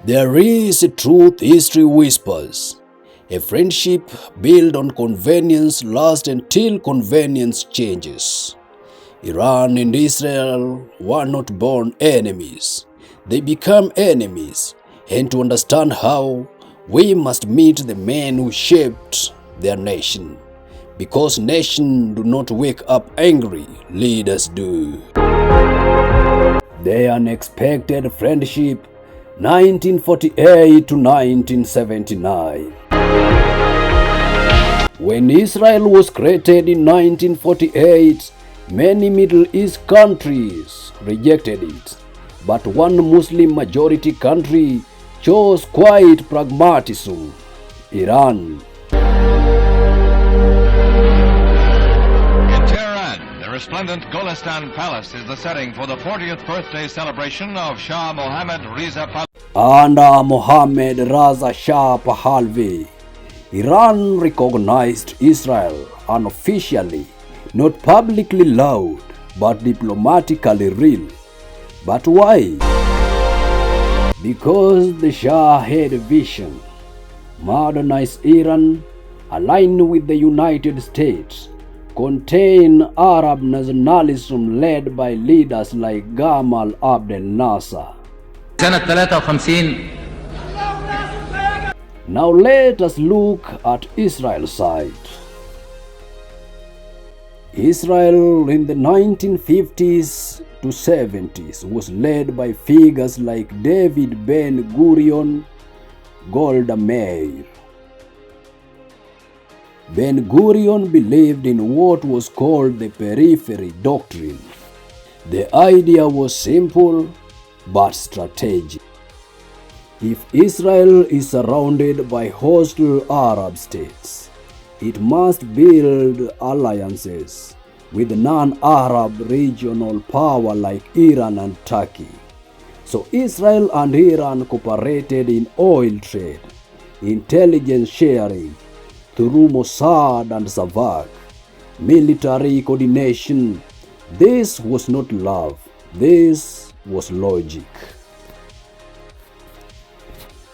There is a truth history whispers. A friendship built on convenience lasts until convenience changes. Iran and Israel were not born enemies. They become enemies. And to understand how, we must meet the men who shaped their nation. Because nations do not wake up angry, leaders do. The unexpected friendship 1948 to 1979. When Israel was created in 1948, many Middle East countries rejected it, but one Muslim majority country chose quiet pragmatism: Iran. The resplendent Golestan Palace is the setting for the 40th birthday celebration of Shah Mohammad Reza Pahlavi. Under Mohammad Reza Shah Pahlavi, Iran recognized Israel unofficially, not publicly loud, but diplomatically real. But why? Because the Shah had a vision: modernize Iran, align with the United States, contain Arab nationalism led by leaders like Gamal Abdel Nasser. سنة 53. Now let us look at Israel's side. Israel in the 1950s to 70s was led by figures like David Ben-Gurion, Golda Meir. Ben-Gurion believed in what was called the periphery doctrine. The idea was simple but strategic. If Israel is surrounded by hostile Arab states, it must build alliances with non-Arab regional power like Iran and Turkey. So Israel and Iran cooperated in oil trade, intelligence sharing, through Mossad and Savak, military coordination. This was not love, this was logic.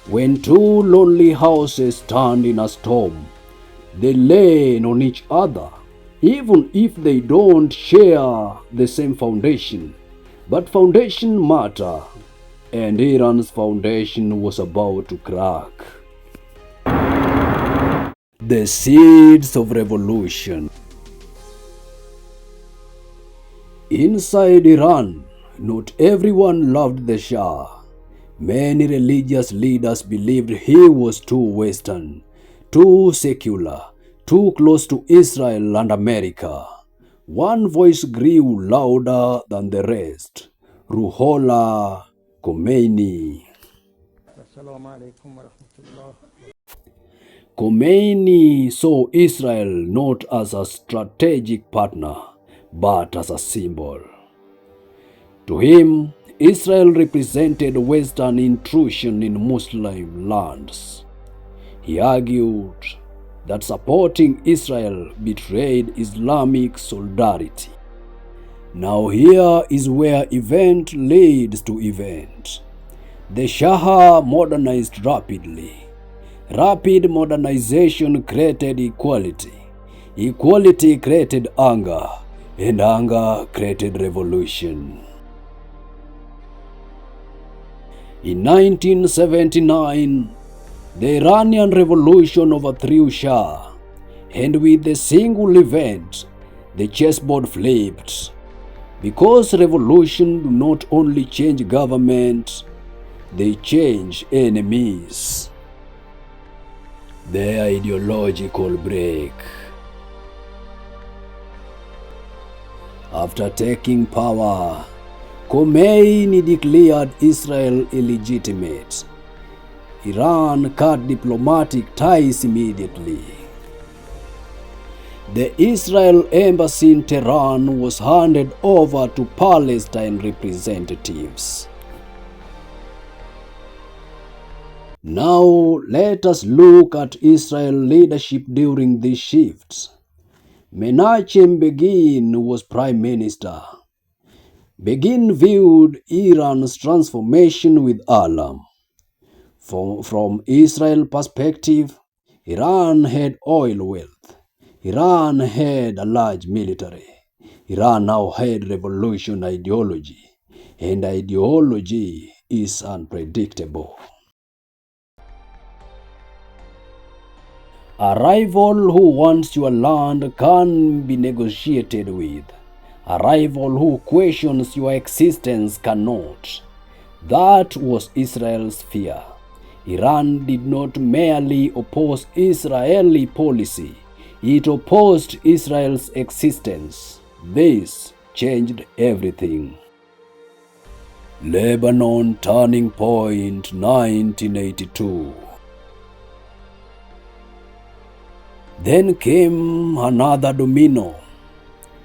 When two lonely houses stand in a storm, they lean on each other, even if they don't share the same foundation. But foundation matter, and Iran's foundation was about to crack. The seeds of revolution. Inside Iran, not everyone loved the Shah. Many religious leaders believed he was too Western, too secular, too close to Israel and America. One voice grew louder than the rest: Ruhollah Khomeini. Khomeini saw Israel not as a strategic partner, but as a symbol. To him, Israel represented Western intrusion in Muslim lands. He argued that supporting Israel betrayed Islamic solidarity. Now here is where event leads to event. The Shah modernized rapidly. Rapid modernization created equality. Equality created anger, and anger created revolution. In 1979, the Iranian Revolution overthrew Shah, and with a single event, the chessboard flipped. Because revolution do not only change government, they change enemies. The ideological break. After taking power, Khomeini declared Israel illegitimate. Iran cut diplomatic ties immediately. The Israel embassy in Tehran was handed over to Palestine representatives. Now let us look at Israel leadership during these shifts. Menachem Begin was prime minister. Begin viewed Iran's transformation with alarm. From Israel perspective, Iran had oil wealth. Iran had a large military. Iran now had revolution ideology, and ideology is unpredictable. A rival who wants your land can be negotiated with. A rival who questions your existence cannot. That was Israel's fear. Iran did not merely oppose Israeli policy, it opposed Israel's existence. This changed everything. Lebanon Turning Point 1982. Then came another domino.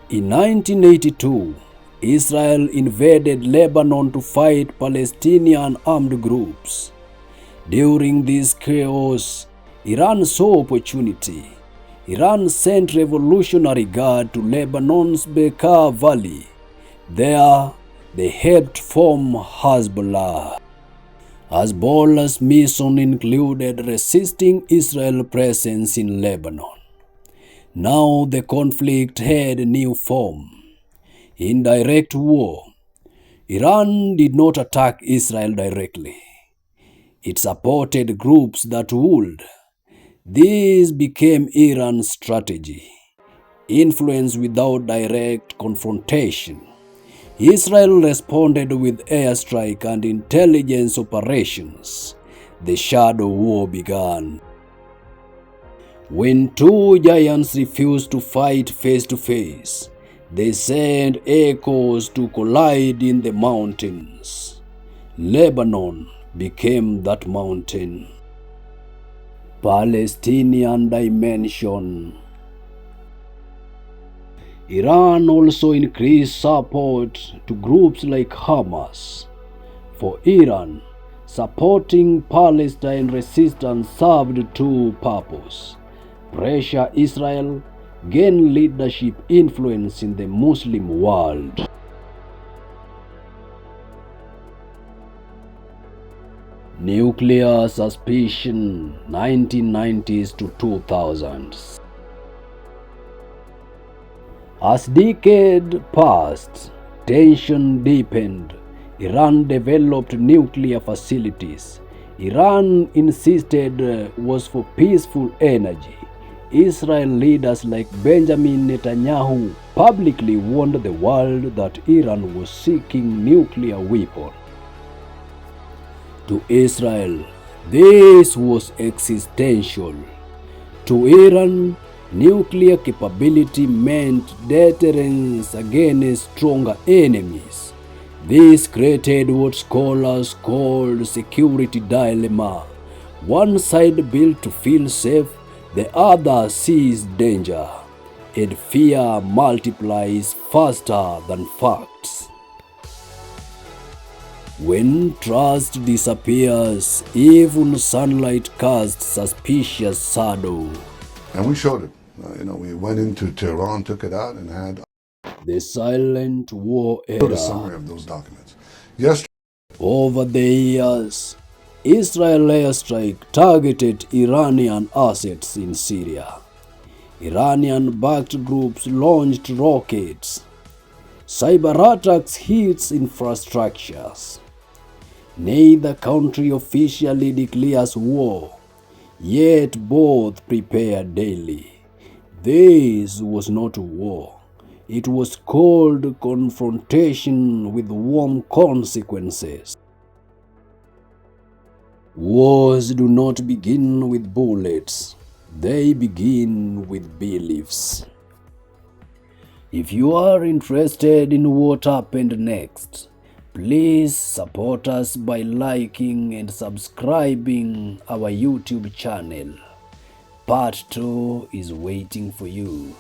In 1982, Israel invaded Lebanon to fight Palestinian armed groups. During this chaos, Iran saw opportunity. Iran sent Revolutionary Guard to Lebanon's Bekaa Valley. There, they helped form Hezbollah. Hezbollah's mission included resisting Israel's presence in Lebanon. Now the conflict had a new form. In direct war, Iran did not attack Israel directly. It supported groups that would. This became Iran's strategy. Influence without direct confrontation. Israel responded with airstrike and intelligence operations. The shadow war began. When two giants refused to fight face to face, they sent echoes to collide in the mountains. Lebanon became that mountain. Palestinian dimension. Iran also increased support to groups like Hamas. For Iran, supporting Palestine resistance served two purposes: pressure Israel, gain leadership influence in the Muslim world. Nuclear suspicion 1990s to 2000s. As decade passed, tension deepened. Iran developed nuclear facilities. Iran insisted was for peaceful energy. Israel leaders like Benjamin Netanyahu publicly warned the world that Iran was seeking nuclear weapons. To Israel, this was existential. To Iran, nuclear capability meant deterrence against stronger enemies. This created what scholars called security dilemma. One side built to feel safe, the other sees danger, and fear multiplies faster than facts. When trust disappears, even sunlight casts suspicious shadow. And we showed it. We went into Tehran, took it out, and had The silent war a era. summary of those documents. Yesterday, Over the years, Israel airstrike targeted Iranian assets in Syria. Iranian-backed groups launched rockets. Cyber attacks hit infrastructures. Neither country officially declares war, yet both prepare daily. This was not war. It was called confrontation with warm consequences. Wars do not begin with bullets. They begin with beliefs. If you are interested in what happened next, please support us by liking and subscribing our YouTube channel. Part 2 is waiting for you.